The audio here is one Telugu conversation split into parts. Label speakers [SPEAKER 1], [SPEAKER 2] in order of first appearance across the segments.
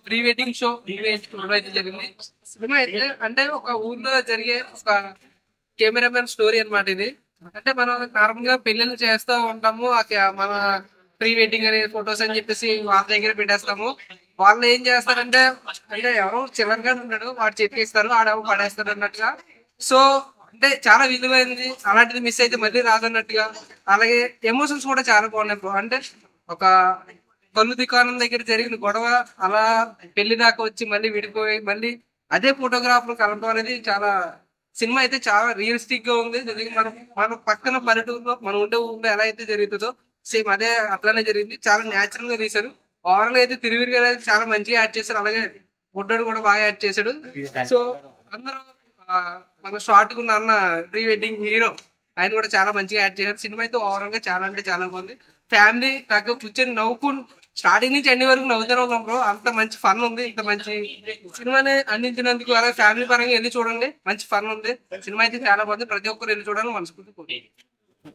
[SPEAKER 1] ప్రీ వెడ్డింగ్ షో ఈవెంట్ అయితే జరిగింది. సినిమా అయితే అంటే ఒక ఊర్లో జరిగే ఒక కెమెరామెన్ స్టోరీ అన్నమాట ఇది. అంటే మనం నార్మల్ గా పెళ్లిళ్ళు చేస్తూ ఉంటాము. మన ప్రీ వెడ్డింగ్ అనే ఫొటోస్ అని చెప్పేసి వాళ్ళ దగ్గర పెట్టేస్తాము. వాళ్ళు ఏం చేస్తారంటే అంటే ఎవరో చిల్లరగా ఉంటాడు, వాడు చెప్పేస్తారు, ఆడెవో పడేస్తారు అన్నట్టుగా. సో అంటే చాలా విలువైనది, అలాంటిది మిస్ అయితే మళ్ళీ రాదన్నట్టుగా. అలాగే ఎమోషన్స్ కూడా చాలా బాగున్నాయి bro. అంటే ఒక కళ్ళు దుకాణం దగ్గర జరిగిన గొడవ అలా పెళ్లి దాకా వచ్చి మళ్ళీ విడిపోయి మళ్ళీ అదే ఫోటోగ్రాఫర్ కలపడం అనేది చాలా సినిమా అయితే చాలా రియలిస్టిక్ గా ఉంది. నిజంగా మన పక్కన పల్లెటూరులో మనం ఉండే ఊళ్ళో ఎలా అయితే జరుగుతుందో సేమ్ అదే అట్లానే జరిగింది. చాలా న్యాచురల్ గా తీశారు. ఓవరాల్ అయితే తిరువిరి గారు అయితే చాలా మంచిగా యాడ్ చేశారు. అలాగే బుడ్డోడు కూడా బాగా యాడ్ చేశాడు. సో అందరూ ఆ, మన షార్ట్ ఉన్న అన్న ప్రీ వెడ్డింగ్ హీరో ఆయన కూడా చాలా మంచిగా యాడ్ చేశారు. సినిమా అయితే ఓవరాల్ గా చాలా అంటే చాలా బాగుంది. ఫ్యామిలీ కాక కూర్చొని స్టార్టింగ్ నుంచి ఎండింగ్ వరకు నవ్వుతూనే ఉన్నాం బ్రో. అంత మంచి ఫన్ ఉంది. ఇంత మంచి సినిమాని అందించినందుకు అలాగే ఫ్యామిలీ పరంగా వెళ్ళి చూడండి, మంచి ఫన్ ఉంది. సినిమా అయితే చాలా బాగుంది. ప్రతి ఒక్కరు వెళ్ళి చూడాలని మనస్ఫూర్తి కోరుకుంటున్నాను.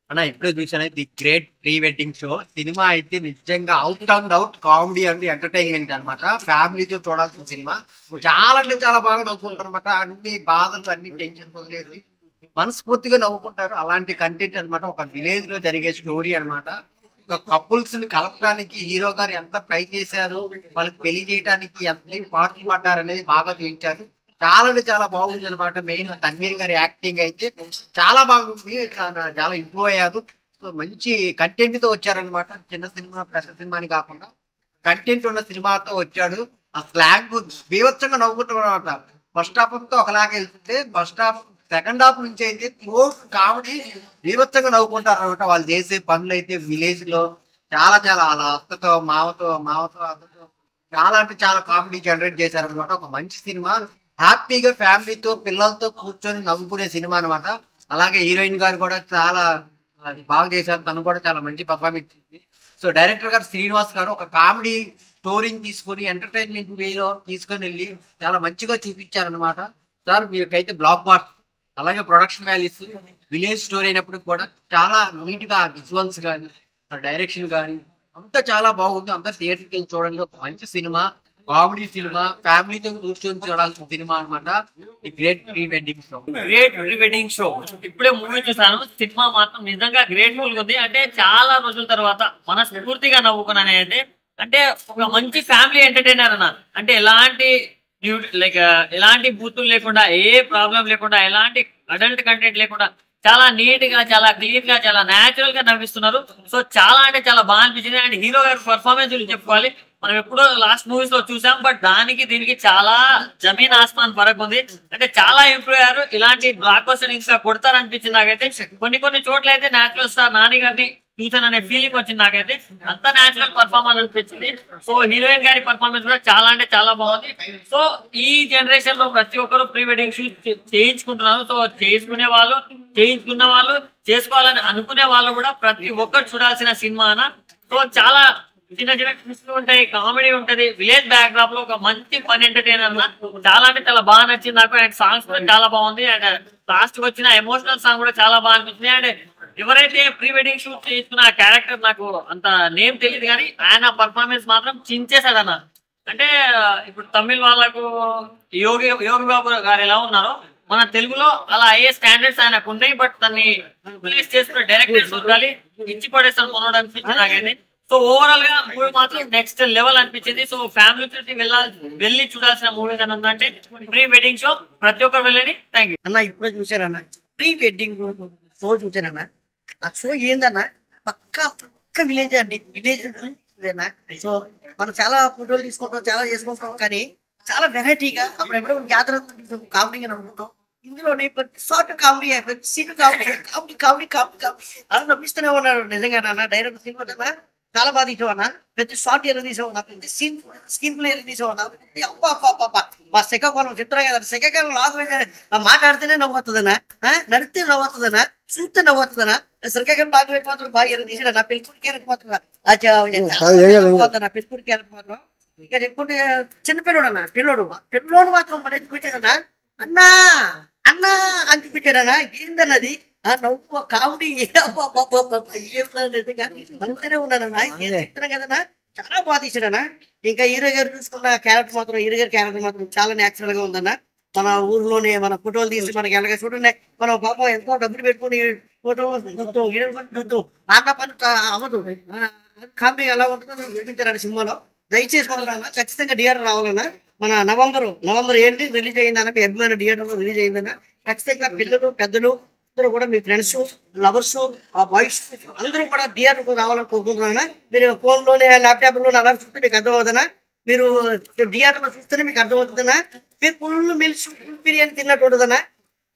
[SPEAKER 2] అన్న ఇప్పుడే చూసాను the great pre wedding show. Cinema అయితే నిజంగా out and out comedy and entertainment అనమాట. ఫ్యామిలీతో చూడాల్సిన సినిమా. చాలా అంటే చాలా బాగా నవ్వుకుంటారు అనమాట. అన్ని బాధలు అన్ని టెన్షన్ వదిలేసి మనస్ఫూర్తిగా నవ్వుకుంటారు. అలాంటి కంటెంట్ అనమాట. ఒక విలేజ్ లో జరిగే స్టోరీ అనమాట. ఒక కపుల్స్ ని కలపడానికి హీరో గారు ఎంత ట్రై చేశారు, వాళ్ళకి పెళ్లి చేయడానికి ఎంత పాటలు పడ్డారు అనేది బాగా చూపించారు. చాలా అంటే చాలా బాగుంది అనమాట. మెయిన్ తన్వీర్ గారి యాక్టింగ్ అయితే చాలా బాగుంది. చాలా ఇంప్రూవ్ అయ్యారు. సో మంచి కంటెంట్ తో వచ్చారనమాట. చిన్న సినిమా పెద్ద సినిమా అని కాకుండా కంటెంట్ ఉన్న సినిమాతో వచ్చాడు. ఆ స్లాంగ్ బీభత్సంగా నవ్వుకుంటాం అనమాట. ఫస్ట్ హాఫ్ తో ఒకలాగా వెళ్తుంటే ఫస్ట్ హాఫ్ సెకండ్ హాఫ్ నుంచి అయితే కామెడీ బీభత్సంగా నవ్వుకుంటారు అనమాట. వాళ్ళు చేసే పనులు అయితే విలేజ్ లో చాలా చాలా వాళ్ళ అత్తతో మావతో అత్తతో చాలా అంటే చాలా కామెడీ జనరేట్ చేశారనమాట. ఒక మంచి సినిమా. హ్యాపీగా ఫ్యామిలీతో పిల్లలతో కూర్చొని నవ్వుకునే సినిమా అనమాట. అలాగే హీరోయిన్ గారు కూడా చాలా బాగా చేశారు. తను కూడా చాలా మంచి పర్ఫార్మెన్స్ ఇచ్చింది. సో డైరెక్టర్ గారు శ్రీనివాస్ గారు ఒక కామెడీ స్టోరీని తీసుకొని ఎంటర్టైన్మెంట్ వేలో తీసుకొని వెళ్ళి చాలా మంచిగా చూపించారనమాట. సార్ మీకైతే బ్లాక్ బాస్టర్. అలాగే ప్రొడక్షన్ వాల్యూస్ విలేజ్ స్టోరీ అయినప్పుడు కూడా చాలా నీట్ గా విజువల్స్ కానీ డైరెక్షన్ కానీ అంతా చాలా బాగుంది. అంతా థియేటర్కి వెళ్ళి చూడండి. ఒక మంచి సినిమా, కామెడీ సినిమా, ఫ్యామిలీతో కూర్చొని చూడాల్సిన సినిమా అనమాట. ఈ great pre wedding show.
[SPEAKER 3] Great pre wedding show ఇప్పుడే మూవీ చూసాను. సినిమా మాత్రం నిజంగా గ్రేట్ఫుల్ గా ఉంది. అంటే చాలా రోజుల తర్వాత మనస్ఫూర్తిగా నవ్వుకున్నాను. అయితే అంటే ఒక మంచి ఫ్యామిలీ ఎంటర్టైనర్ అన్న. అంటే ఎలాంటి లైక్ ఎలాంటి బూతులు లేకుండా, ఏ ప్రాబ్లం లేకుండా, ఎలాంటి అడల్ట్ కంటెంట్ లేకుండా చాలా నీట్ గా, చాలా క్లీన్ గా, చాలా న్యాచురల్ గా నవ్విస్తున్నారు. సో చాలా అంటే చాలా బాగా అనిపించింది. అండ్ హీరో గారి పర్ఫార్మెన్స్ చెప్పుకోవాలి. మనం ఎప్పుడో లాస్ట్ మూవీస్ లో చూసాం, బట్ దానికి దీనికి చాలా జమీన్ ఆస్మాన్ ఫరక్ ఉంది. అంటే చాలా ఇంప్రూవ్ అయ్యారు. ఇలాంటి బ్లాక్ బస్టర్ ఇంకా కొడతారనిపించింది నాకైతే. కొన్ని చోట్ల అయితే న్యాచురల్ స్టార్ నాని గారిని చూసాననే ఫీలింగ్ వచ్చింది నాకైతే. అంత న్యాచురల్ పర్ఫార్మెన్స్ అనిపించింది. సో హీరోయిన్ గారి పర్ఫార్మెన్స్ కూడా చాలా అంటే చాలా బాగుంది. సో ఈ జనరేషన్ లో ప్రతి ఒక్కరు ప్రీ వెడ్డింగ్ షూట్ చేయించుకుంటున్నారు. సో చేసుకునే వాళ్ళు, చేయించుకున్న వాళ్ళు, చేసుకోవాలని అనుకునే వాళ్ళు కూడా ప్రతి ఒక్కరు చూడాల్సిన సినిమా అన్న. సో చాలా చిన్న చిన్న ట్విస్ట్లు ఉంటాయి, కామెడీ ఉంటది. విలేజ్ బ్యాక్ డ్రాప్ లో ఒక మంచి ఫన్ ఎంటర్టైనర్ అన్న. చాలా అంటే చాలా బాగా నచ్చింది నాకు. అండ్ సాంగ్స్ కూడా చాలా బాగుంది. అండ్ లాస్ట్ వచ్చిన ఎమోషనల్ సాంగ్ కూడా చాలా బాగా అనిపించింది. అండ్ ఎవరైతే ప్రీ వెడ్డింగ్ షూట్ చేసుకున్న ఆ క్యారెక్టర్ నాకు అంత నేమ్ తెలియదు, కానీ ఆయన పర్ఫార్మెన్స్ మాత్రం చించేశాడు అన్న. అంటే ఇప్పుడు తమిళ వాళ్ళకు యోగి బాబు గారు ఎలా ఉన్నారో మన తెలుగులో అలా అయ్యే స్టాండర్డ్స్ ఆయనకు ఉన్నాయి. బట్ దాన్ని రిప్లేస్ చేసుకున్న డైరెక్టర్ చూడాలి, ఇచ్చి పడేస్తాను కొనడం అనిపించింది నాకైతే. సో ఓవరాల్ గా మూవీ మాత్రం నెక్స్ట్ లెవెల్ అనిపించింది. సో ఫ్యామిలీ తోటి వెళ్ళి చూడాల్సిన మూవీ అని ఉందంటే ప్రీ వెడ్డింగ్ షో. ప్రతి ఒక్కరు వెళ్ళండి. థ్యాంక్ యూ
[SPEAKER 2] అన్న ఇప్పుడే చూసారన్న ప్రీ వెడ్డింగ్ షో చూసానన్న. ఆ షో ఏందన్న పక్క విలేజ్ అండి. విలేజ్ ఇదేనా. సో మనం చాలా ఫోటోలు తీసుకుంటాం, చాలా చేసుకుంటాం, కానీ చాలా వెరైటీగా అప్పుడు ఎప్పుడో జాతర కామెడీ అని అనుకుంటాం. ఇందులోనే ప్రతి షార్ట్ కామెడీ, ప్రతి scene comedy comedy comedy comedy comedy అలా నవ్విస్తూనే ఉన్నాడు. నిజంగా నాన్న డైరెక్ట్ సినిమా చాలా బాగా తీసావన్నా. ప్రతి షార్ట్ ఎలా తీసావన్నా, ప్రతి స్క్రీన్ ప్లే ఎలా తీసావన్నా. అబ్బా మా శకాలం చెప్తారా కదా, శకాలం మాట్లాడితేనే నవ్వుతుందనా, నడితే నవ్వుతుందనా, చూస్తే నవ్వుతుందనా. శ్రీకాకుళం బాగా వెళ్ళిపోతాడు, బాగా ఎలా తీసాడు నా పెళ్ళికొడికి వెళ్ళిపోతున్నా, నా పెళ్ళికొడికి వెళ్ళిపోతున్నాం. ఇక చెప్పుకుంటే చిన్నపిల్లడు అన్న, పిల్లోడు మాత్రం మరి పెట్టాడన్నా. అన్నా అన్నా అని చూపించాడన్నా. ఏందన్నది ఆ నవ్వు కామెడీ అంతనే ఉన్నానన్నా. చెప్తున్నా కదన్నా,
[SPEAKER 4] చాలా బాగా తీసాడన్న. ఇంకా హీరో గారు చూసుకున్న క్యారెక్టర్ మాత్రం, హీరో గారి క్యారెక్టర్ మాత్రం చాలా నేచురల్ గా ఉందన్న. మన ఊర్లోనే మన ఫోటోలు తీసి మనకి ఎలాగ చూడండి, మనం పాపం ఎంతో డబ్బులు పెట్టుకుని ఫోటో చూస్తూ ఆట పని అవ్వదు. కామెడీ ఎలా ఉంటుందో చూపించారు సినిమాలో. దయచేసి వాళ్ళ ఖచ్చితంగా థియేటర్ రావాలన్నా. మన నవంబర్ ఏంటి రిలీజ్ అయిందన్న, మీ అభిమాన థియేటర్ లో రిలీజ్ అయిందన్న. ఖచ్చితంగా పిల్లలు పెద్దలు అందరూ కూడా, మీ ఫ్రెండ్స్ లవర్స్ ఆ బాయ్స్ అందరూ కూడా థియేటర్కు రావాలని కోరుకుంటున్నా. మీరు ఫోన్ లోనే ల్యాప్టాప్ లోనే అలా చూస్తే మీకు అర్థమవుతుందా, మీరు థియేటర్ లో చూస్తేనే మీకు అర్థమవుతుందన్నా. మీరు ఫుల్ మిల్స్ ఫుల్ బిర్యానీ తిన్నట్టు ఉంటుందన్నా.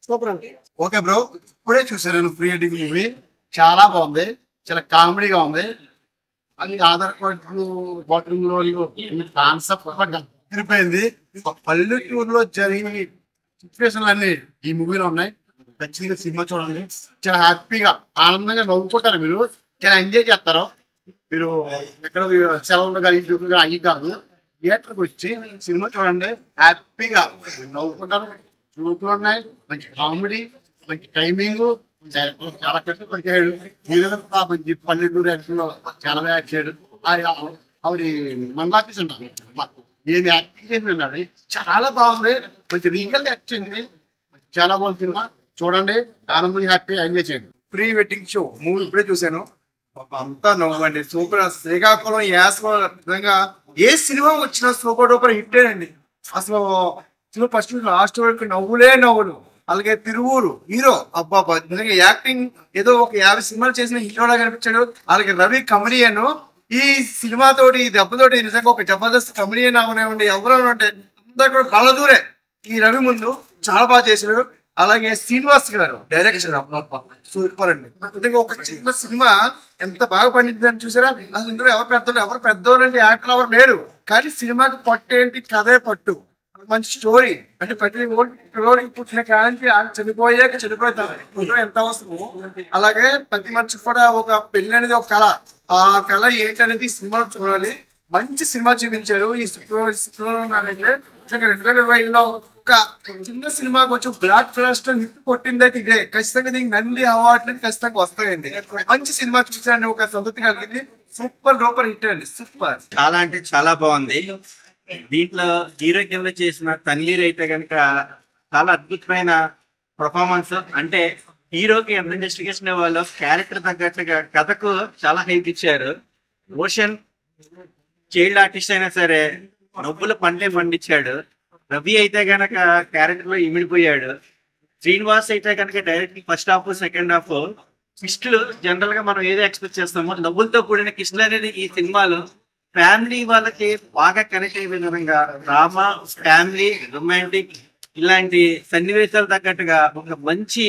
[SPEAKER 4] సూపర్ అండి.
[SPEAKER 5] ఓకే బ్రో, ఇప్పుడే చూసాను నేను ఫ్రీ ఎడిటింగ్ మూవీ. చాలా బాగుంది, చాలా కామెడీగా ఉంది. అది ఆధార్ కార్డు బాత్రూమ్ లో కాన్సెప్ట్ తిరిగిపోయింది. పల్లెటూరులో జరిగిన సిచ్యువేషన్లు అన్ని ఈ మూవీలో ఉన్నాయి. ఖచ్చితంగా సినిమా చూడండి, చాలా హ్యాపీగా ఆనందంగా నవ్వుకుంటారు. మీరు చాలా ఎంజాయ్ చేస్తారు. మీరు ఎక్కడ సెలవులు కానీ ఇంటికి కానీ అయ్యి కాదు, థియేటర్కి వచ్చి సినిమా చూడండి, హ్యాపీగా నవ్వుకుంటారు. చూపులు ఉన్నాయి, మంచి కామెడీ, మంచి టైమింగ్, చాలా కష్టపడిచాడు. మంచి పల్లెటూరు యాక్షన్ చాలా యాక్ట్ చేయడు. ఆవిడ మందాపీస్ ఉంటారు, ఏమి యాక్టింగ్ చేసింది, చాలా బాగుంది. మంచి రియల్ యాక్ట్ చేయండి, చాలా బాగుంది సినిమా. చూడండి, ఆనందంగా హ్యాపీగా ఎంజాయ్ చేయండి.
[SPEAKER 6] ప్రీ వెడ్డింగ్ షో మూవీ ఇప్పుడే చూశాను, అంతా నవ్వండి. సూపర్. శ్రీకాకుళం నిజంగా ఏ సినిమా వచ్చినా సూపర్ డూపర్ హిట్ అండి. అసలు సినిమా ఫస్ట్ లాస్ట్ వరకు నవ్వులే నవ్వులు. అలాగే తిరువూరు హీరో అబ్బాబా నిజంగా యాక్టింగ్ ఏదో ఒక 50 సినిమాలు చేసిన హీరోలా కనిపించాడు. అలాగే రవి కమెడియన్ ఈ సినిమా తోటి ఈ దెబ్బతోటి నిజంగా ఒక జబర్దస్త్ కమెడియన్ అవనివ్వండి, ఎవరైనా ఉంటే అందరూ కూడా బల దూరే ఈ రవి ముందు. చాలా బాగా చేశాడు. అలాగే శ్రీనివాస్ గారు డైరెక్షన్ సూపర్ అండి. నిజంగా ఒక చిన్న సినిమా ఎంత బాగా పండిందని చూసారా. అసలు ఇందులో ఎవరు పెద్దోళ్ళు అంటే యాక్టర్ ఎవరు లేరు, కానీ సినిమాకి పట్టు ఏంటి, కథే పట్టు. మంచి స్టోరీ అంటే ప్రతి ఓడికి పుట్టిన కాలంకి చనిపోతారు ఎంత అవసరమో, అలాగే ప్రతి మనిషికి కూడా ఒక పెళ్లి అనేది ఒక కళ. ఆ కళ ఏంటనేది సినిమాలో చూడాలి. మంచి సినిమా చూపించారు. ఈ శుక్రవారం 2020లో ఒక చిన్న సినిమా కొంచెం బ్లాక్ ఫ్లాస్టర్ హిట్ కొట్టింది అయితే ఇదే. ఖచ్చితంగా దీనికి నంది అవార్డులు ఖచ్చితంగా వస్తాయండి. మంచి సినిమా చూసాను, ఒక సంతృప్తి కలిగింది. సూపర్ డూపర్ హిట్ అండి, సూపర్.
[SPEAKER 2] చాలా అంటే చాలా బాగుంది. దీంట్లో హీరో కింద చేసిన తన్వీర్ అయితే కనుక చాలా అద్భుతమైన పర్ఫార్మెన్స్. అంటే హీరోకి ఎంత ఇన్వెస్టిగేషన్ ఇవ్వాలో క్యారెక్టర్ తగ్గట్టుగా కథకు చాలా హైప్ ఇచ్చారు. ఓషన్ చైల్డ్ ఆర్టిస్ట్ అయినా సరే నవ్వుల పండే పండించాడు. రవి అయితే గనక క్యారెక్టర్ లో ఇమిడిపోయాడు. శ్రీనివాస్ అయితే కనుక direct first half second half కిస్టులు జనరల్ గా మనం ఏదో ఎక్స్పెక్ట్ చేస్తామో నవ్వులతో కూడిన కిస్టులు అనేది ఈ సినిమాలో ఫ్యామిలీ వాళ్ళకి బాగా కనెక్ట్ అయ్యే విధంగా డ్రామా, ఫ్యామిలీ, రొమాంటిక్ ఇలాంటి సన్నివేశాలు తగ్గట్టుగా ఒక మంచి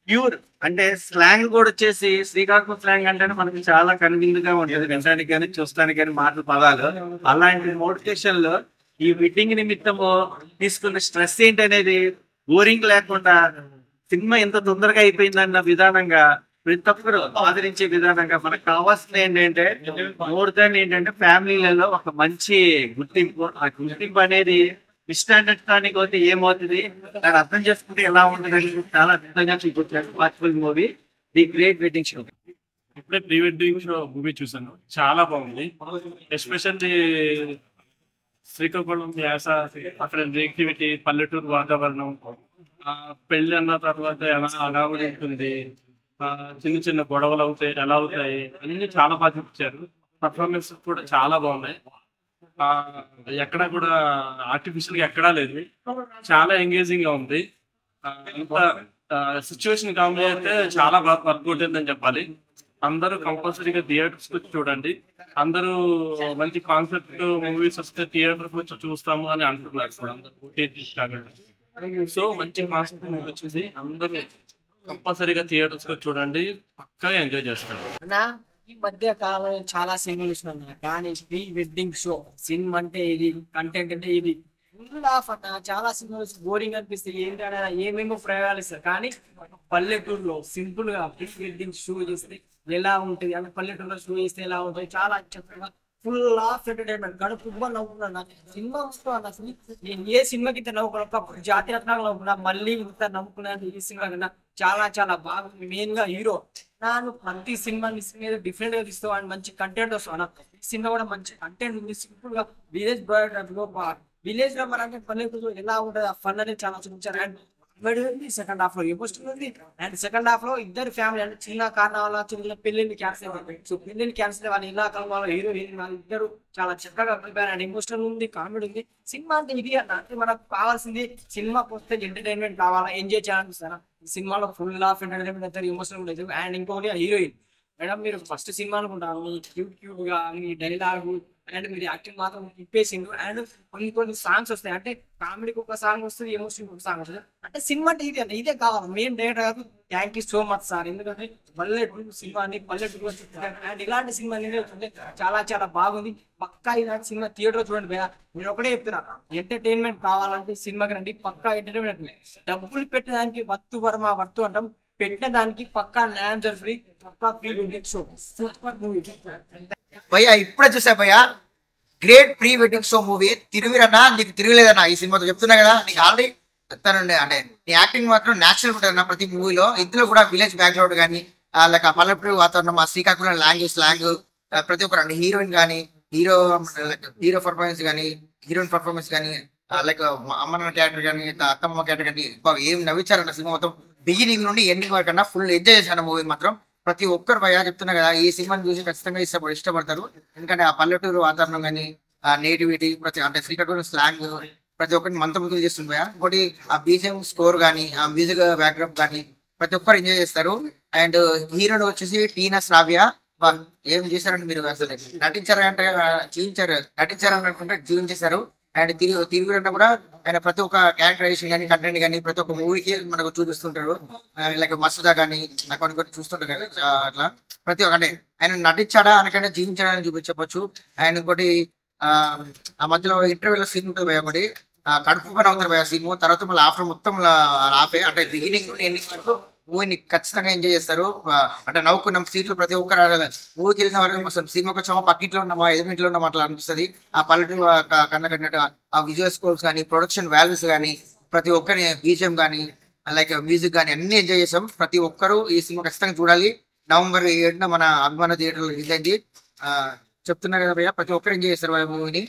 [SPEAKER 2] ప్యూర్ అంటే స్లాంగ్ కూడా వచ్చేసి శ్రీకాకుళం స్లాంగ్ అంటే మనకి చాలా కన్విందుగా ఉంటుంది వినడానికి కానీ చూస్తానికి కానీ మాటలు పదాలు. అలాంటి మోటివేషన్ లో ఈ వెడ్డింగ్ నిమిత్తము తీసుకున్న స్ట్రెస్ ఏంటి అనేది బోరింగ్ లేకుండా సినిమా ఎంత తొందరగా అయిపోయిందన్న విధానంగా ప్రతి ఒక్కరు ఆదరించే విధానంగా మనకు కావాల్సింది ఏంటంటే మోర్ దాన్ ఏంటంటే ఫ్యామిలీలలో ఒక మంచి గుర్తింపు. ఆ గుర్తింపు అనేది మిస్అండర్స్టాండింగ్ అయితే ఏమవుతుంది, దాన్ని అర్థం చేసుకుంటే ఎలా ఉంటుంది చాలా అద్భుతంగా చూపించారు watchful movie the great wedding show.
[SPEAKER 7] ఇప్పుడే ప్రీ వెడ్డింగ్ షో మూవీ చూసాను, చాలా బాగుంది. ఎస్పెషల్లీ శ్రీకాకుళం యాస, అక్కడ యాక్టివిటీ, పల్లెటూరు వాతావరణం, పెళ్లి అన్న తర్వాత ఎలా అడావుడి ఉంటుంది, చిన్న చిన్న గొడవలు అవుతాయి ఎలా అవుతాయి అన్ని చాలా బాగా చూపించారు. పర్ఫార్మెన్స్ కూడా చాలా బాగున్నాయి. ఎక్కడా కూడా ఆర్టిఫిషియల్ గా ఎక్కడా లేదు, చాలా ఎంగేజింగ్ గా ఉంది. అంత సిచ్యువేషన్ కామెడీ అయితే చాలా బాగా వర్కౌట్ అయిందని చెప్పాలి. అందరూ కంపల్సరీగా థియేటర్స్ వచ్చి చూడండి. అందరూ మంచి కాన్సెప్ట్ మూవీస్ వస్తే థియేటర్కి వచ్చి చూస్తాము అని అంటున్నారు. సో మంచి కాన్సెప్ట్ మూవీ వచ్చింది, అందరూ కంపల్సరీగా థియేటర్స్ వచ్చి చూడండి, పక్కా ఎంజాయ్ చేస్తారు.
[SPEAKER 4] ఈ మధ్య కాలం చాలా సినిమాలు ఇస్తున్నాను, కానీ ప్రీ వెడ్డింగ్ షో సినిమా అంటే ఇది, కంటెంట్ అంటే ఇది ఫుల్ ఆఫ్ అన్న. చాలా సినిమాలు బోరింగ్ అనిపిస్తాయి, ఏంటంటే ఏమేమో ప్రయోగాలు ఇస్తారు. కానీ పల్లెటూరులో సింపుల్ గా ప్రీ వెడ్డింగ్ షో చేస్తే ఎలా ఉంటుంది, అంటే పల్లెటూరులో షో చేస్తే ఎలా ఉంటుంది, చాలా చక్కగా ఫుల్ ఆఫ్ ఎంటర్టైన్మెంట్. గడుపు నవ్వుకున్నాను సినిమా మొత్తం అన్న. అసలు నేను ఏ సినిమాకి ఇంత నవ్వుకున్నా, జాతి రత్నాలు నవ్వుకున్నా, మళ్ళీ ఇంత నవ్వుకున్నాను ఈ సినిమా కన్నా. చాలా చాలా బాగా మెయిన్ గా హీరో ప్రతి సినిమా డిఫరెంట్ గా తీస్తావు అండ్ మంచి కంటెంట్ వస్తావు.
[SPEAKER 8] సినిమా కూడా మంచి కంటెంట్ ఉంది. సింపుల్ గా విలేజ్ విలేజ్ లో మన పల్లెటూరు ఎలా ఉంటుంది ఆ ఫన్ అనేది చాలా చూపించారు. అండ్ సెకండ్ హాఫ్ లో ఎమోషనల్ ఉంది. అండ్ సెకండ్ హాఫ్ లో ఇద్దరు ఫ్యామిలీ అంటే చిన్న కారణాల చిన్న పెళ్లిని క్యాన్సిల్ అయిపోయింది. సో పెళ్లిని క్యాన్సిల్ వాళ్ళ ఇలా కాలంలో హీరో హీరోయిన్ వాళ్ళు ఇద్దరు చాలా చక్కగా కలిపారు. అండ్ ఎమోషనల్ ఉంది, కామెడీ ఉంది. సినిమా అంటే ఇది అన్న, అంటే మనకు కావాల్సింది సినిమాకి వస్తే ఎంటర్టైన్మెంట్ కావాలా, ఎంజాయ్ చేయాలనిపిస్తారా. సినిమాలో ఫుల్ ఆఫ్ ఎంటర్టైన్మెంట్ అయితే ఎమోషనల్ ఉండేది. అండ్ ఇంకోటి హీరోయిన్ మేడం, మీరు ఫస్ట్ సినిమా అనుకుంటారు మీ క్యూట్ క్యూట్ గా మీ డైలాగు అండ్ మీరు యాక్టింగ్ మాత్రం తిప్పేసిండు. అండ్ కొన్ని సాంగ్స్ వస్తాయి, అంటే కామెడీకి ఒక సాంగ్ వస్తుంది, ఎమోషన్ ఒక సాంగ్ వస్తుంది. అంటే సినిమా అంటే ఇది అన్న, ఇదే కావాలి మెయిన్ డైరెక్టర్ కాదు. Thank you so much sir, ఎందుకంటే పల్లెటూరు సినిమాని పల్లెటూరు అండ్ ఇలాంటి సినిమా అనేది చాలా చాలా బాగుంది. పక్కా ఇలాంటి సినిమా థియేటర్ చూడండి భయ్యా. నేను ఒకటే చెప్తున్నా, ఎంటర్టైన్మెంట్ కావాలంటే సినిమాకి రండి, పక్కా ఎంటర్టైన్మెంట్. డబ్బులు పెట్టడానికి వర్తు అంటాం, పెట్టిన దానికి పక్కా న్యాయం ఫ్రీ, పక్కా ఫ్రీ షో. సూపర్ మూవీ
[SPEAKER 2] భయ్యా ఇప్పుడే చూసా భయ్యా, great pre wedding show movie. తిరుగురన్నా నీకు తిరగలేదన్నా ఈ సినిమాతో చెప్తున్నా కదా. నీకు ఆల్రెడీ చెప్తానండి, అంటే నీ యాక్టింగ్ మాత్రం నేచురల్ ఉంటుంది ప్రతి మూవీలో. ఇందులో కూడా విలేజ్ బ్యాక్గ్రౌండ్ కానీ లైక్ ఆ పల్లెటూరు వాతావరణం, ఆ శ్రీకాకుళం స్లాంగ్ ప్రతి ఒక్కరు హీరోయిన్ కానీ హీరో పర్ఫార్మెన్స్ కానీ హీరోయిన్ పర్ఫార్మెన్స్ కానీ లైక్ అమ్మన్న క్యారెక్టర్ కానీ అత్తమ్మ క్యారెక్టర్ కానీ ఏం నవ్వించారన్న సినిమా మొత్తం బిగినింగ్ నుండి ఎండింగ్ వరకు అన్నా ఫుల్ ఎంజాయ్ చేశాను మూవీ మాత్రం. ప్రతి ఒక్కరు భయ్యా చెప్తున్నా కదా, ఈ సినిమాని చూసి ఖచ్చితంగా ఇష్టపడతారు. ఎందుకంటే ఆ పల్లెటూరు వాతావరణం కానీ ఆ నేటివిటీ అంటే శ్రీకాకుళం స్లాంగ్ ప్రతి ఒక్కరిని మంత్రముగ్ధులు చేస్తుంది భయ్యా. ఇంకోటి ఆ బీజిఎం స్కోర్ కానీ ఆ మ్యూజిక్ బ్యాక్గ్రౌండ్ కానీ ప్రతి ఒక్కరు ఎంజాయ్ చేస్తారు. అండ్ హీరోయిన్ వచ్చేసి టీనా శ్రావ్య. ఏం చేశారంటే మీరు అసలు నటించారని అనుకుంటే జీవించేశారు. అండ్ తిరుగురంటే కూడా ఆయన ప్రతి ఒక్క క్యారెక్టరైజేషన్ కానీ కంటెంట్ కానీ ప్రతి ఒక్క మూవీకి మనకు చూపిస్తుంటారు. లైక్ మస్తుదా కానీ కొన్ని చూస్తుంటారు కదా, అట్లా ప్రతి ఒక్క అంటే ఆయన నటించాడా అనకంటే జీవించాడా అని చూపించవచ్చు. అండ్ ఇంకోటి ఆ మధ్యలో ఇంటర్వ్యూలో సీన్ ఉంటుంది భయ, ఒకటి కడుపు పని అవుతారు భయ సీన్. తర్వాత మళ్ళీ ఆఫ్టర్ మొత్తం ఆపే అంటే బిగినింగ్ నుండి ఎండింగ్ వరకు మూవీని ఖచ్చితంగా ఎంజాయ్ చేస్తారు. అంటే నవ్వుకున్నాం సీట్లు ప్రతి ఒక్కరు మూవీకి వెళ్ళిన వరకు సినిమాకి వచ్చామా పక్కింట్లో ఉన్నామా ఎదురింట్లో ఉన్నామా అట్లా అనిపిస్తుంది. ఆ పల్లెటూరు కన్నా కట్టినట్టు ఆ విజువల్ స్కోర్స్ కానీ ప్రొడక్షన్ వాల్యూస్ కానీ ప్రతి ఒక్కరి బీజిఎం కానీ లైక్ మ్యూజిక్ కానీ అన్ని ఎంజాయ్ చేసాం. ప్రతి ఒక్కరు ఈ సినిమా ఖచ్చితంగా చూడాలి. November 7న మన అభిమాన థియేటర్లో రిలీజ్ అయింది. చెప్తున్నారు కదా భయ్య, ప్రతి ఒక్కరు ఎంజాయ్ చేస్తారు మూవీని.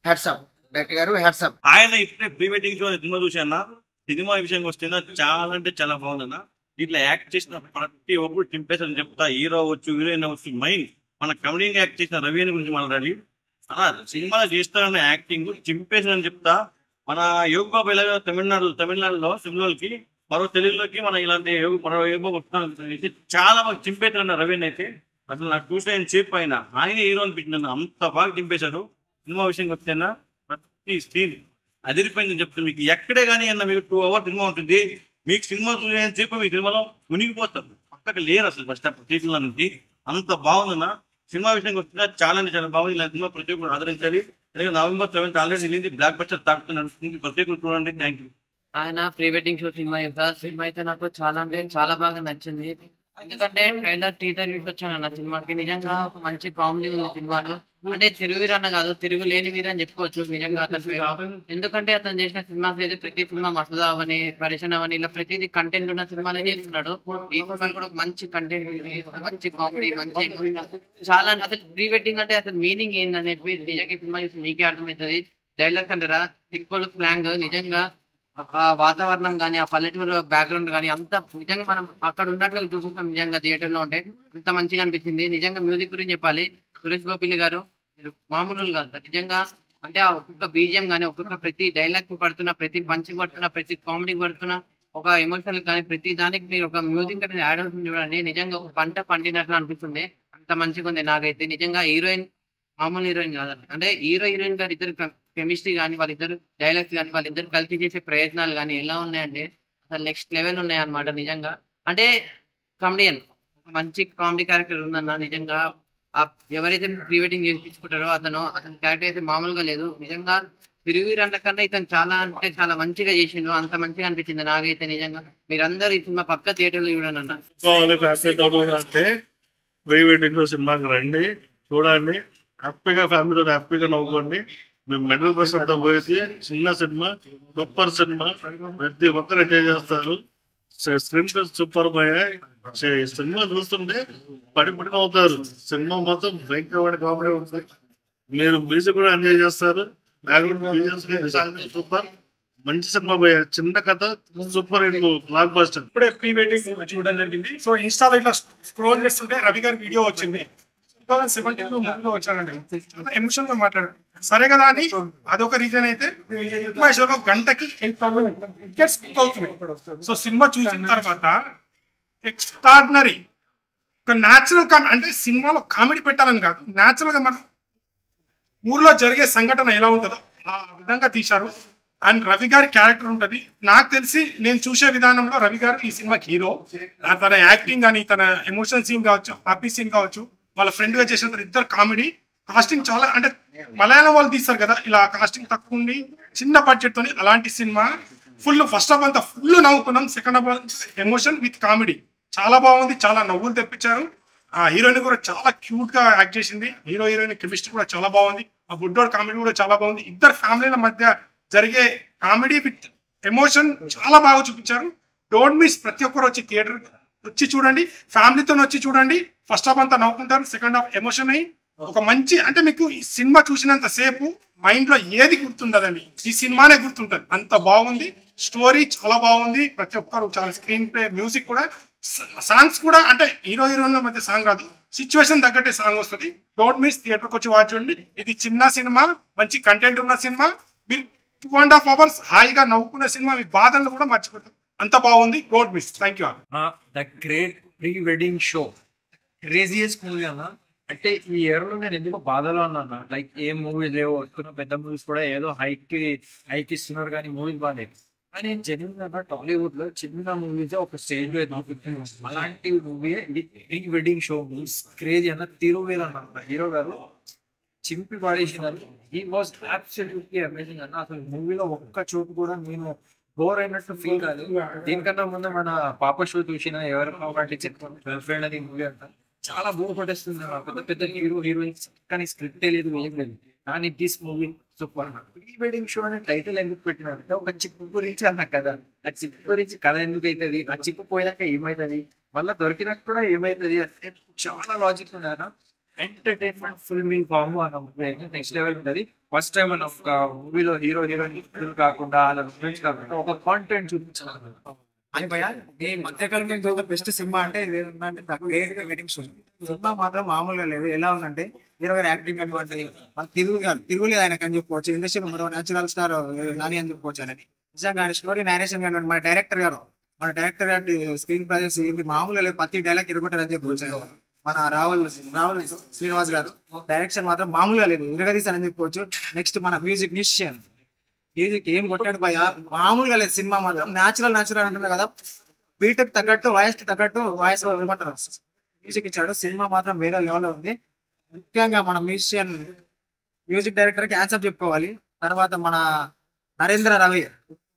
[SPEAKER 2] హ్యాట్సాప్ డైరెక్టర్ గారు, హ్యాట్సాప్.
[SPEAKER 7] ఆయన ఇప్పుడే ప్రీ వెడ్డింగ్ షో సినిమా చూసాను. సినిమా విషయంకి వస్తే చాలా అంటే చాలా బాగుందన్న. దీంట్లో యాక్ట్ చేసిన ప్రతి ఒక్కరు చింపేసని చెప్తా. హీరో అవ్వచ్చు, హీరోయిన్ అవ్వచ్చు, మైన్ మన కమెడీని యాక్ట్ చేసిన రవి గురించి మాట్లాడాలి. అలా సినిమాలో చేస్తారన్న యాక్టింగ్ చింపేసని చెప్తా. మన యోగ బాబు ఎలా తమిళనాడులో సినిమాలకి మరో తెలుగులోకి మన ఇలాంటి మరో యోగ బాబు చాలా బాగా చింపేశారన్న రవిని అయితే. అసలు నాకు చూసిన సేపు అయినా ఆయన హీరో అనిపించింది, అంత బాగా చింపేశారు. సినిమా విషయంకి వస్తేనా ప్రతి సీన్ అదిరిపోయిందని చెప్తాను. మీకు ఎక్కడే కానీ అన్న మీకు 2 hours సినిమా ఉంటుంది. మీకు సినిమా చూసిన సేపు మీ సినిమాలో మునిగిపోతారు, పక్కకి లేరు అసలు ఫస్ట్ థియేటర్ల నుంచి. అంత బాగుందన్న. సినిమా విషయానికి వస్తే చాలా అంటే చాలా బాగుంది. ఇలాంటి సినిమా ప్రతి ఒక్కరు ఆదరించాలి. November 7th ఆల్రెడీ వెళ్ళింది. బ్లాక్ బస్టర్ తాకుతుంది. ప్రతి ఒక్కరు చూడండి. Thank you.
[SPEAKER 9] ఆయన pre wedding show cinema cinema అయితే నాకు చాలా అంటే చాలా బాగా నచ్చింది. ఎందుకంటే ట్రైలర్ టీజర్ చూసి వచ్చాను అన్న సినిమాకి. నిజంగా ఒక మంచి కామెడీ ఉంది సినిమాలో. అంటే తిరుగువీరన్న కాదు, తిరుగు లేని వీరు అని చెప్పుకోవచ్చు నిజంగా అతను. ఎందుకంటే అతను చేసిన సినిమాస్ అయితే ప్రతి సినిమా మసదా అవని పరిశ్రమ అవని ఇలా ప్రతిదీ కంటెంట్ ఉన్న సినిమాలే చేస్తున్నాడు. ఈ సినిమా కూడా మంచి కంటెంట్, మంచి కామెడీ, మంచి చాలా. అసలు ప్రీ వెడ్డింగ్ అంటే అసలు మీనింగ్ ఏందనేది నిజంగా సినిమా చూసి మీకే అర్థమవుతుంది. డైలాగ్స్ అంటారా, టిక్కోలు స్లాంగ్ నిజంగా ఆ వాతావరణం కానీ ఆ పల్లెటూరు బ్యాక్గ్రౌండ్ కానీ అంత నిజంగా మనం అక్కడ ఉన్నట్లు చూసుకుంటాం. నిజంగా థియేటర్ లో ఉంటే అంత మంచిగా అనిపించింది. నిజంగా మ్యూజిక్ గురించి చెప్పాలి, సురేష్ గోపిల్ గారు మామూలు కాదు నిజంగా. అంటే ఆ ఒక్కొక్క బీజిఎం కానీ ఒక్కొక్క ప్రతి డైలాగ్ పడుతున్న, ప్రతి పంచ్ పడుతున్న, ప్రతి కామెడీ పడుతున్న, ఒక ఎమోషనల్ కానీ ప్రతి దానికి మీరు ఒక మ్యూజిక్ అనేది యాడ్ అవుతుంది చూడండి. నిజంగా ఒక పంట పండినట్లు అనిపిస్తుంది. అంత మంచిగా ఉంది నాకైతే. నిజంగా హీరోయిన్ మామూలు హీరోయిన్ కాదు, అంటే హీరోయిన్ గారు ఇద్దరు కెమిస్ట్రీ కానీ వాళ్ళిద్దరు డైలాగ్స్ కానీ వాళ్ళిద్దరు కలిసి చేసే ప్రయత్నాలు కానీ ఎలా ఉన్నాయంటే అసలు నెక్స్ట్ లెవెల్ ఉన్నాయి అన్నమాట. నిజంగా అంటే కామెడియన్ మంచి కామెడీ క్యారెక్టర్ ఉందన్న. నిజంగా ఎవరైతే ప్రీ వెడ్డింగ్ చేయించుకుంటారో అతని క్యారెక్టర్ అయితే మామూలుగా లేదు. నిజంగా తిరుగువీరన్న కన్నా ఇతను చాలా అంటే చాలా మంచిగా చేసిండు. అంత మంచిగా అనిపించింది నాకైతే. నిజంగా మీరందరూ ఈ సినిమా పక్క థియేటర్లో చూడండి అన్న.
[SPEAKER 7] అంటే ప్రీ వెడ్డింగ్ సినిమాకి రండి, చూడండి, హ్యాపీగా ఫ్యామిలీతో హ్యాపీగా నవ్వుకోండి. మేము మిడిల్ క్లాస్ అంతా పోయేది చిన్న సినిమా, సూపర్ సినిమా, ప్రతి ఒక్కరు ఎంజాయ్ చేస్తారు.
[SPEAKER 10] స్క్రీన్ సూపర్ పోయాయి. సినిమా చూస్తుంటే పడి అవుతారు. సినిమా మొత్తం భయంకరమైన కామెడీ ఉంటుంది. మీరు మ్యూజిక్ కూడా ఎంజాయ్ చేస్తారు. Background super. మంచి సినిమా పోయా. చిన్న కథ సూపర్ హిట్ బ్లాక్ బస్టర్.
[SPEAKER 11] ఇప్పుడే ప్రీ వెడ్డింగ్ చూడడం జరిగింది. సో ఇన్స్టాలో ఇట్లా స్క్రోల్ చేస్తుంటే రవి గారి వీడియో వచ్చింది. 2017 మూవీలో వచ్చానండి. ఎమోషన్ గా మాట్లాడారు. సరే కదా అని అదొక రీజన్ అయితే సినిమా గంటకి 8,000 టికెట్స్ బుక్ అవుతున్నాయి. సో సినిమా చూసిన తర్వాత ఎక్స్ట్రాడినరీ ఒక న్యాచురల్ అంటే సినిమాలో కామెడీ పెట్టాలని కాదు, న్యాచురల్ గా మనం ఊర్లో జరిగే సంఘటన ఎలా ఉంటుందో ఆ విధంగా తీశారు. అండ్ రవి గారి క్యారెక్టర్ ఉంటుంది. నాకు తెలిసి నేను చూసే విధానంలో రవి గారు ఈ సినిమాకి హీరో. తన యాక్టింగ్ కానీ, తన ఎమోషనల్ సీన్ కావచ్చు, హ్యాపీ సీన్ కావచ్చు, వాళ్ళ ఫ్రెండ్ గా చేసిన ఇద్దరు కామెడీ, కాస్టింగ్ చాలా అంటే మలయాళం వాళ్ళు తీస్తారు కదా, ఇలా కాస్టింగ్ తక్కువ ఉండి చిన్న బడ్జెట్ తోని అలాంటి సినిమా. ఫస్ట్ హాఫ్ అంతా ఫుల్ నవ్వుకున్నాం. Second half emotion with comedy చాలా బాగుంది. చాలా నవ్వులు తెప్పించారు. ఆ హీరోయిన్ కూడా చాలా క్యూట్ గా యాక్ట్ చేసింది. హీరో హీరోయిన్ కెమిస్ట్రీ కూడా చాలా బాగుంది. ఆ బుడ్డోడ్ కామెడీ కూడా చాలా బాగుంది. ఇద్దరు ఫ్యామిలీల మధ్య జరిగే కామెడీ విత్ ఎమోషన్ చాలా బాగా చూపించారు. Don't miss. ప్రతి ఒక్కరు వచ్చి థియేటర్ వచ్చి చూడండి, ఫ్యామిలీతో వచ్చి చూడండి. ఫస్ట్ హాఫ్ అంతా నవ్వుకుంటారు, సెకండ్ హాఫ్ ఎమోషన్ అయ్యి ఒక మంచి అంటే మీకు ఈ సినిమా చూసినంత సేపు మైండ్ లో ఏది గుర్తుండదండి, ఈ సినిమానే గుర్తుంటది. అంత బాగుంది. స్టోరీ చాలా బాగుంది. ప్రతి ఒక్కరు చాలా స్క్రీన్ ప్లే, మ్యూజిక్ కూడా, సాంగ్స్ కూడా అంటే హీరో హీరోయిన్ల మధ్య సాంగ్ కాదు, సిచ్యువేషన్ తగ్గట్టే సాంగ్ వస్తుంది. Don't miss. థియేటర్కి వచ్చి వాచ్ చేయండి. ఇది చిన్న సినిమా, మంచి కంటెంట్ ఉన్న సినిమా. మీరు 2.5 hours హాయిగా నవ్వుకునే సినిమా. మీ బాధలను కూడా మర్చిపోతారు. అంత బాగుంది. Don't miss. Thank you.
[SPEAKER 2] The great pre wedding show craziest movie అన్న. అంటే ఈ ఇయర్ లో నేను ఎందుకు బాధలో అన్నా, లైక్ ఏ మూవీస్ లేవు, వస్తున్న పెద్ద మూవీస్ కూడా ఏదో హైక్ ఇస్తున్నారు కానీ మూవీస్ బాగాలేదు. కానీ జెన్యున్ గా టాలీవుడ్ లో చిన్న మూవీస్ ఒక స్టేజ్ లో ఎదుగుతున్నాయి. అలాంటి మూవీ ఇది pre wedding show movies crazy అన్న. తిరువేల్ అన్న హీరో గారు చింపి పాడేసినారు. హీ వాజ్ అబ్సల్యూట్లీ అమేజింగ్ అన్న. అసలు మూవీలో ఒక్క చోటు కూడా నేను బోర్ అయినట్టు ఫీల్ కాదు. దీనికన్నా ముందు మన పాప షో చూసిన ఎవరు కాబట్టి గర్ల్ ఫ్రెండ్ అది మూవీ అంట, చాలా బోర్ పట్టేస్తుంది. పెద్ద పెద్ద హీరో హీరోయిన్స్ కానీ స్క్రిప్ట్ లేదు, ఏం లేదు. కానీ this movie super. Pre wedding show అనే టైటిల్ ఎందుకు పెట్టినారంటే ఒక చిప్పు గురించి అన్న కదా. ఆ చిప్పు గురించి కథ ఎందుకు అవుతుంది, ఆ చిప్పు పోయినాక ఏమవుతుంది, మళ్ళీ దొరికినాక కూడా ఏమవుతుంది అంటే చాలా లాజిక్ ఉన్నాను. ఎంటర్టైన్మెంట్ ఫిల్మింగ్ కాంబో అన్న మూవీ అయితే నెక్స్ట్ లెవెల్ ఉంటుంది. ఫస్ట్ టైం అన్న ఒక మూవీలో హీరో హీరోయిన్ కాకుండా అలా రొమాన్స్ కాకుండా ఒక కాంటెంట్ చూపించాలి.
[SPEAKER 8] అని భయ ఈ మధ్యకాలంలో బెస్ట్ సినిమా అంటే ఇది ఏంటంటే నాకు వెడ్డింగ్ షో. సినిమా మాత్రం మామూలుగా లేదు. ఎలా ఉందంటే హీరో గారి యాక్టింగ్ అటువంటి మన తిరుగులేదు ఆయనకు అని చెప్పుకోవచ్చు. ఇండస్ట్రీలో మరో నేచురల్ స్టార్ నాని అని చెప్పుకోవచ్చు. అని నిజంగా స్టోరీ నేరేషన్ కానీ మన డైరెక్టర్ గారు స్క్రీన్ ప్రజెన్స్ ఇది మామూలుగా లేదు. ప్రతి డైలాగ్ ఇరుగుంటారని చెప్పుకోవచ్చు. మన రావుల్ శ్రీనివాస్ గారు డైరెక్షన్ మాత్రం మామూలుగా లేదు, ఇరగదీశారని చెప్పుకోవచ్చు. నెక్స్ట్ మన మ్యూజిక్ మ్యూజిక్ ఏం కొట్టాడు భయ, మామూలుగా లేదు. సినిమా మాత్రం న్యాచురల్ అంటున్నారు కదా, బీటెక్ తగ్గట్టు వాయిస్ తగ్గట్టు వాయిస్ ఏమంటారు మ్యూజిక్ ఇచ్చాడు. సినిమా మాత్రం వేరే లెవెల్లో ఉంది. ముఖ్యంగా మన మ్యూజిక్ డైరెక్టర్ కి ఆన్సర్ చెప్పుకోవాలి. తర్వాత మన నరేంద్ర రవి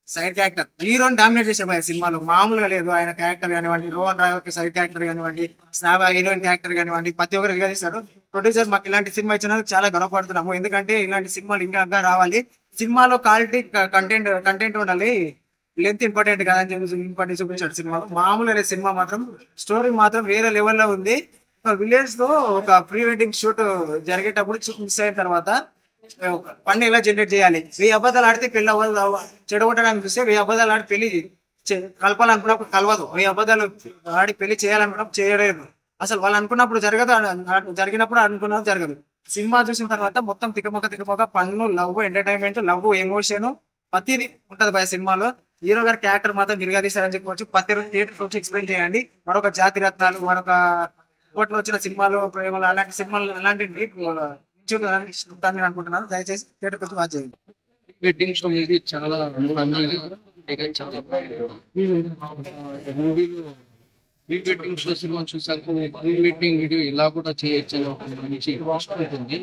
[SPEAKER 8] సైడ్ క్యారెక్టర్ హీరోని డామినేట్ చేసే భయ సినిమాలో మామూలుగా లేదు. ఆయన క్యారెక్టర్ కానివ్వండి, రోహన్ రావు సైడ్ క్యారెక్టర్ కానివ్వండి, స్నాబా హీరోయిన్ క్యారెక్టర్ కానివ్వండి, ప్రతి ఒక్కరు విగదిస్తారు. ప్రొడ్యూసర్ మాకు ఇలాంటి సినిమా ఇచ్చినందుకు చాలా గర్వపడుతున్నాము. ఎందుకంటే ఇలాంటి సినిమాలు ఇంకా రావాలి. సినిమాలో క్వాలిటీ కంటెంట్ ఉండాలి, లెంత్ ఇంపార్టెంట్ కాదని చెప్పి ఇంపార్టెంట్ చూపించాడు సినిమాలో. మామూలుగా సినిమా మాత్రం స్టోరీ మాత్రం వేరే లెవెల్లో ఉంది. విలేజ్ లో ఒక ప్రీ వెడ్డింగ్ షూట్ జరిగేటప్పుడు మిస్ అయిన తర్వాత ఫండ్ ఎలా జనరేట్ చేయాలి, 1000 అబద్ధాలు ఆడితే పెళ్లి చెడగొట్టడానికి చూస్తే 1000 అబద్ధాలు ఆడి పెళ్లి కలపాలనుకున్నప్పుడు కలవదు, 1000 అబద్ధాలు ఆడి పెళ్లి చేయాలనుకున్నప్పుడు చేయలేదు. అసలు వాళ్ళు అనుకున్నప్పుడు జరగదు, జరిగినప్పుడు అనుకున్నప్పుడు జరగదు. సినిమా చూసిన తర్వాత మొత్తం తికమొక్క పన్ను, లవ్, ఎంటర్టైన్మెంట్, లవ్, ఎమోషన్ ప్రతిదీ ఉంటది భయ సినిమాలో. హీరో గారి క్యారెక్టర్ మాత్రం నిరగదీశారని చెప్పవచ్చు. ప్రతి రోజు థియేటర్ వచ్చి ఎక్స్ప్లెయిన్ చేయండి. మరొక జాతి రత్నాలు, మరొక కోట్లో వచ్చిన సినిమాలు, ప్రేమలు, అలాంటి సినిమాలు అలాంటి అనుకుంటున్నాను. దయచేసి థియేటర్ వచ్చి వాచ్ చేయండి.
[SPEAKER 1] వెడ్డింగ్ షో అనేది చాలా మూవీలో ప్రీ వెడ్డింగ్ షో సినిమా చూసాక ప్రీ వెడ్డింగ్ వీడియో ఇలా కూడా చేయొచ్చు మంచి ఉంటుంది.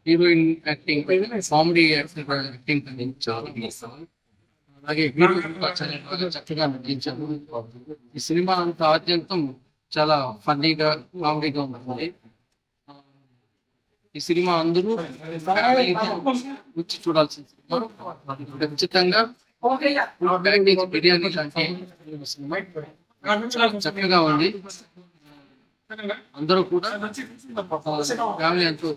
[SPEAKER 1] హీరోయిన్ యాక్టింగ్, కామెడీ యాక్టింగ్ అనేది చాలా అలాగే హీరో చక్కగా నటించారు. ఈ సినిమా అంత ఆద్యంతం చాలా ఫన్నీగా, కామెడీగా ఉంటుంది. ఈ సినిమా అందరూ వచ్చి చూడాల్సిన సినిమా. ఖచ్చితంగా ప్యాకేజ్ బిర్యానీ లాంటి చక్కగా ఉంది. అందరూ కూడా ఫ్యామిలీ ఎంతో